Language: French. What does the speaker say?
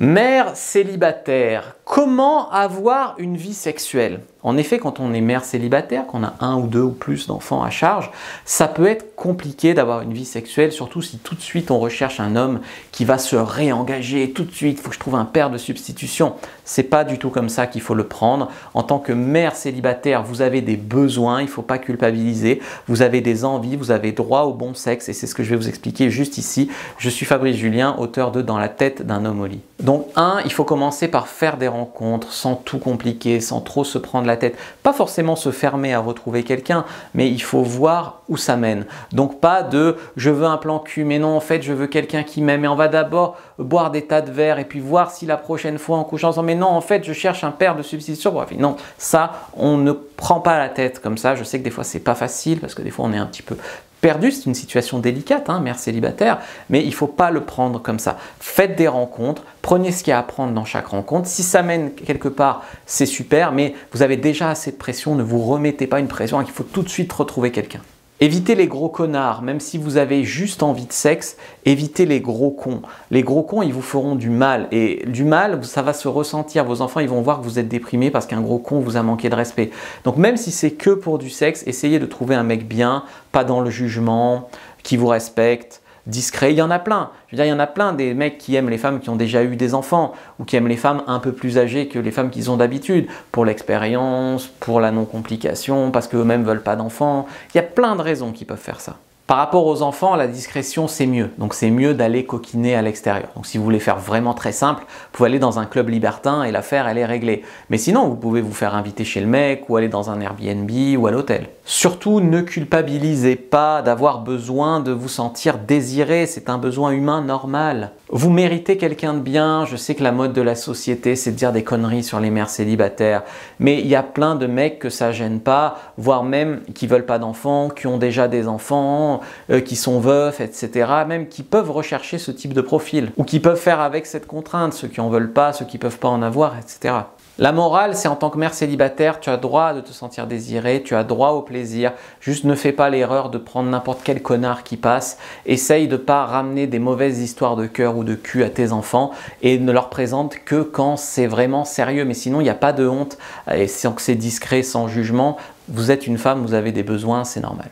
Mère célibataire, comment avoir une vie sexuelle? En effet, quand on est mère célibataire, qu'on a un ou deux ou plus d'enfants à charge, ça peut être compliqué d'avoir une vie sexuelle, surtout si tout de suite on recherche un homme qui va se réengager, tout de suite, il faut que je trouve un père de substitution. C'est pas du tout comme ça qu'il faut le prendre. En tant que mère célibataire, vous avez des besoins, il ne faut pas culpabiliser, vous avez des envies, vous avez droit au bon sexe et c'est ce que je vais vous expliquer juste ici. Je suis Fabrice Julien, auteur de Dans la tête d'un homme au lit. Donc il faut commencer par faire des rencontres sans tout compliquer, sans trop se prendre la tête. Pas forcément se fermer à retrouver quelqu'un, mais il faut voir où ça mène. Donc pas de « je veux un plan cul », mais non, en fait, je veux quelqu'un qui m'aime et on va d'abord boire des tas de verres et puis voir si la prochaine fois on couche ensemble. Mais non, en fait, je cherche un père de substitution. Bref, non, ça, on ne prend pas la tête comme ça. Je sais que des fois, c'est pas facile parce que des fois, on est un petit peu perdu, c'est une situation délicate, mère célibataire, mais il ne faut pas le prendre comme ça. Faites des rencontres, prenez ce qu'il y a à prendre dans chaque rencontre. Si ça mène quelque part, c'est super, mais vous avez déjà assez de pression, ne vous remettez pas une pression qu'il faut tout de suite retrouver quelqu'un. Évitez les gros connards, même si vous avez juste envie de sexe, évitez les gros cons. Les gros cons, ils vous feront du mal. Et du mal, ça va se ressentir. Vos enfants, ils vont voir que vous êtes déprimé parce qu'un gros con vous a manqué de respect. Donc même si c'est que pour du sexe, essayez de trouver un mec bien, pas dans le jugement, qui vous respecte, discret. Il y en a plein. Je veux dire, il y en a plein des mecs qui aiment les femmes qui ont déjà eu des enfants ou qui aiment les femmes un peu plus âgées que les femmes qu'ils ont d'habitude pour l'expérience, pour la non-complication, parce qu'eux-mêmes ne veulent pas d'enfants. Il y a plein de raisons qui peuvent faire ça. Par rapport aux enfants, la discrétion, c'est mieux. Donc, c'est mieux d'aller coquiner à l'extérieur. Donc, si vous voulez faire vraiment très simple, vous pouvez aller dans un club libertin et l'affaire, elle est réglée. Mais sinon, vous pouvez vous faire inviter chez le mec ou aller dans un Airbnb ou à l'hôtel. Surtout, ne culpabilisez pas d'avoir besoin de vous sentir désiré. C'est un besoin humain normal. Vous méritez quelqu'un de bien. Je sais que la mode de la société, c'est de dire des conneries sur les mères célibataires. Mais il y a plein de mecs que ça gêne pas, voire même qui veulent pas d'enfants, qui ont déjà des enfants, qui sont veufs, etc. Même qui peuvent rechercher ce type de profil ou qui peuvent faire avec cette contrainte, ceux qui en veulent pas, ceux qui peuvent pas en avoir, etc. La morale, c'est en tant que mère célibataire, tu as droit de te sentir désiré, tu as droit au plaisir. Juste ne fais pas l'erreur de prendre n'importe quel connard qui passe. Essaye de ne pas ramener des mauvaises histoires de cœur ou de cul à tes enfants et ne leur présente que quand c'est vraiment sérieux. Mais sinon, il n'y a pas de honte et sans que c'est discret, sans jugement. Vous êtes une femme, vous avez des besoins, c'est normal.